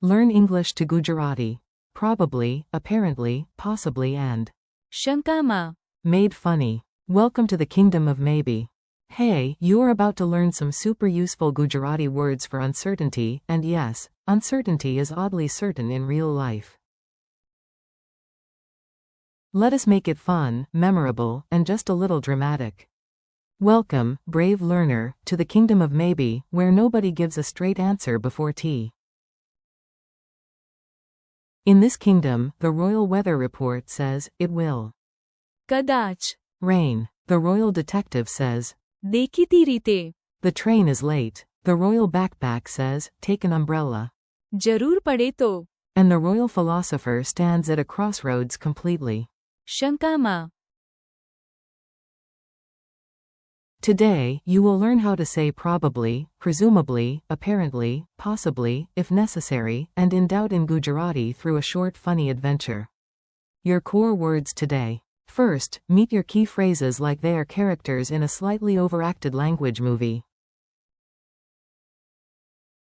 Learn English to Gujarati. Probably, apparently, possibly and શંકામાં. made funny. Welcome to the kingdom of maybe. Hey, you are about to learn some super useful Gujarati words for uncertainty, and yes, uncertainty is oddly certain in real life. Let us make it fun, memorable, and just a little dramatic. Welcome, brave learner, to the kingdom of maybe, where nobody gives a straight answer before tea. In this kingdom, the royal weather report says, it will કદાચ. rain. The royal detective says, દેખીતી રીતે. the train is late. The royal backpack says, take an umbrella. જરૂર પડે તો. And the royal philosopher stands at a crossroads completely. શંકામાં. Today, you will learn how to say probably, presumably, apparently, possibly, if necessary, and in doubt in Gujarati through a short funny adventure. Your core words today. First, meet your key phrases like they are characters in a slightly overacted language movie.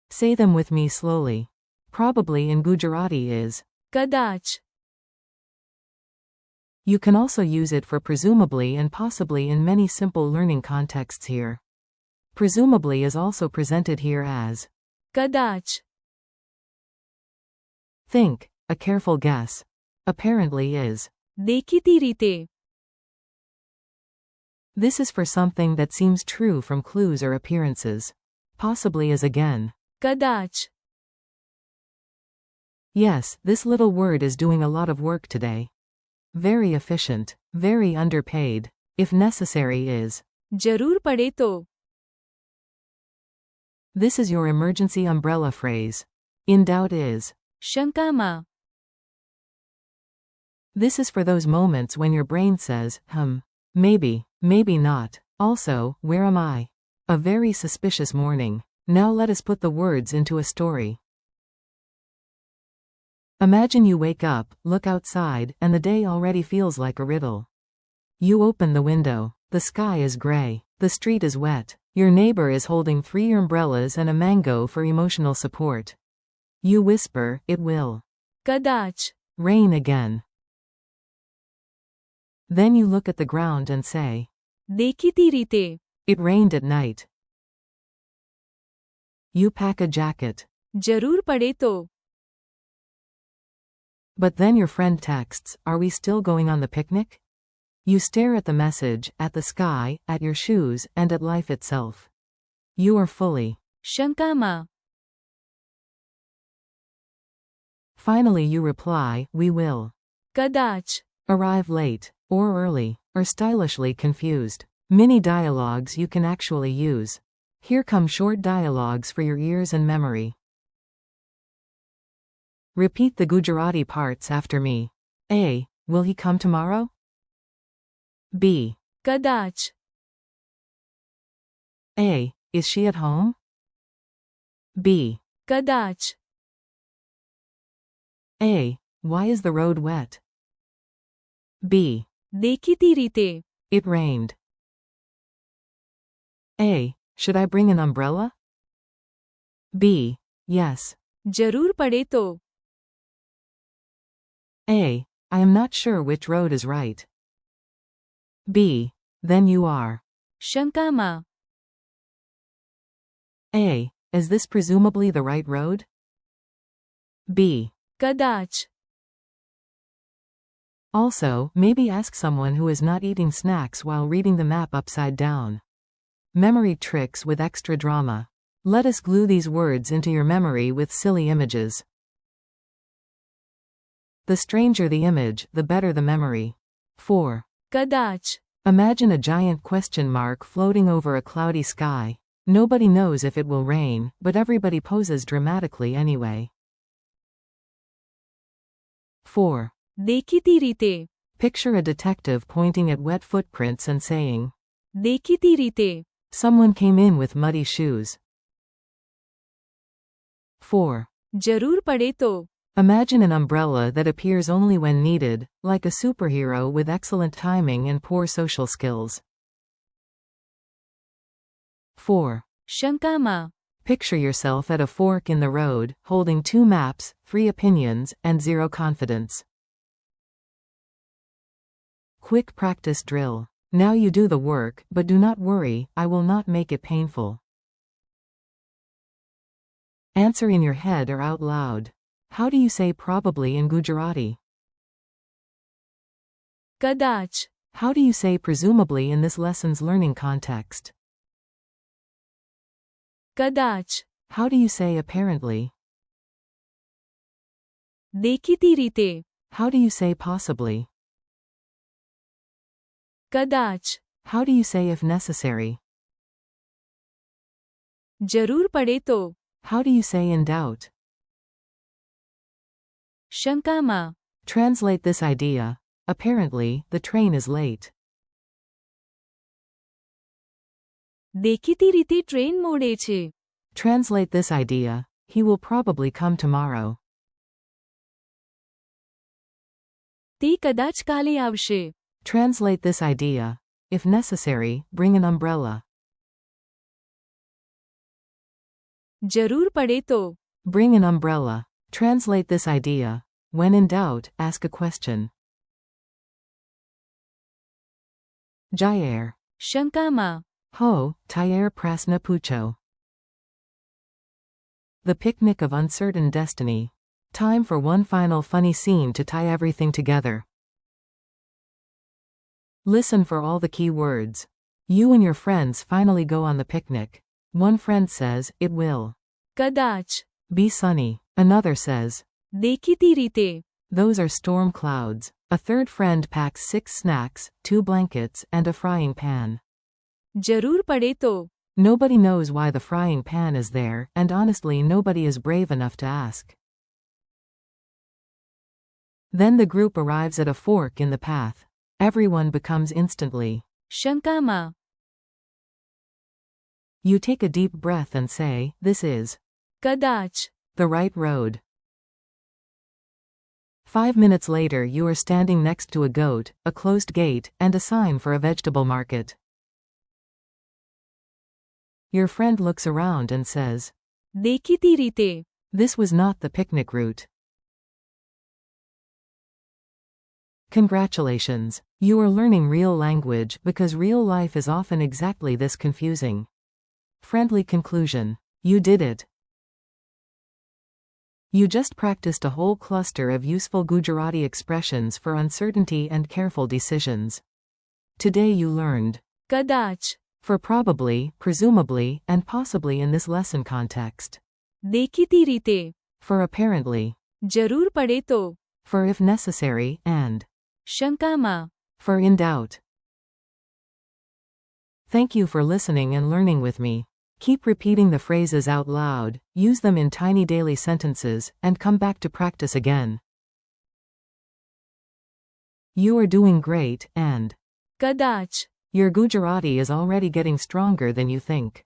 Say them with me slowly. Probably in Gujarati is કદાચ. You can also use it for presumably and possibly in many simple learning contexts here. Presumably is also presented here as કદાચ. think, a careful guess. Apparently is દેખીતી રીતે. This is for something that seems true from clues or appearances. Possibly is again કદાચ. yes, this little word is doing a lot of work today. Very efficient, very underpaid. If necessary is જરૂર પડે તો. This is your emergency umbrella phrase. In doubt is શંકામાં. This is for those moments when your brain says, maybe, maybe not. Also, where am I? A very suspicious morning. Now let us put the words into a story. Imagine you wake up, look outside, and the day already feels like a riddle. You open the window. The sky is gray. The street is wet. Your neighbor is holding 3 umbrellas and a mango for emotional support. You whisper, it will કદાચ. rain again. Then you look at the ground and say, દેખીતી રીતે. it rained at night. You pack a jacket. જરૂર પડે તો. But then your friend texts, are we still going on the picnic? You stare at the message, at the sky, at your shoes, and at life itself. You are fully. શંકામાં. Finally you reply, we will. કદાચ. Arrive late, or early, or stylishly confused. Mini dialogues you can actually use. Here come short dialogues for your ears and memory. Repeat the Gujarati parts after me. A. Will he come tomorrow? B. કદાચ. A. Is she at home? B. કદાચ. A. Why is the road wet? B. દેખીતી રીતે. It rained. A. Should I bring an umbrella? B. Yes. જરૂર પડે તો. A. I am not sure which road is right. B. Then you are. શંકામાં. A. Is this presumably the right road? B. કદાચ. Also, maybe ask someone who is not eating snacks while reading the map upside down. Memory tricks with extra drama. Let us glue these words into your memory with silly images. The stranger the image, the better the memory. 4. કદાચ. Imagine a giant question mark floating over a cloudy sky. Nobody knows if it will rain, but everybody poses dramatically anyway. 4. દેખીતી રીતે. Picture a detective pointing at wet footprints and saying, દેખીતી રીતે. someone came in with muddy shoes. 4. જરૂર પડે તો. Imagine an umbrella that appears only when needed, like a superhero with excellent timing and poor social skills. 4. શંકામાં. Picture yourself at a fork in the road, holding 2 maps, 3 opinions, and 0 confidence. Quick practice drill. Now you do the work, but do not worry, I will not make it painful. Answer in your head or out loud. How do you say probably in Gujarati? કદાચ. How do you say presumably in this lesson's learning context? કદાચ. How do you say apparently? દેખીતી રીતે. How do you say possibly? કદાચ. How do you say if necessary? જરૂર પડે તો. How do you say in doubt? શંકામાં. Translate this idea. Apparently, the train is late. દેખીતી રીતે train મોડે છે. Translate this idea. He will probably come tomorrow. તે કદાચ કાલે આવશે. Translate this idea. If necessary, bring an umbrella. જરૂર પડે તો. Bring an umbrella. Translate this idea. When in doubt, ask a question. Jair. શંકામાં. Ho, Tayer Prasna Pucho. The picnic of uncertain destiny. Time for one final funny scene to tie everything together. Listen for all the key words. You and your friends finally go on the picnic. One friend says, it will કદાચ. be sunny. Another says, દેખીતી રીતે. those are storm clouds. A third friend packs 6 snacks, 2 blankets, and a frying pan. જરૂર પડે તો. Nobody knows why the frying pan is there, and honestly nobody is brave enough to ask. Then the group arrives at a fork in the path. Everyone becomes instantly. શંકામાં. You take a deep breath and say, this is કદાચ. the right road. 5 minutes later you are standing next to a goat, a closed gate, and a sign for a vegetable market. Your friend looks around and says, દેખીતી રીતે. this was not the picnic route. Congratulations! You are learning real language because real life is often exactly this confusing. Friendly conclusion. You did it. You just practiced a whole cluster of useful Gujarati expressions for uncertainty and careful decisions. Today you learned કદાચ. for probably, presumably, and possibly in this lesson context. દેખીતી રીતે. For apparently. જરૂર પડે તો. For if necessary, and શંકામાં. for in doubt. Thank you for listening and learning with me. Keep repeating the phrases out loud, use them in tiny daily sentences, and come back to practice again. You are doing great, and કદાચ. your Gujarati is already getting stronger than you think.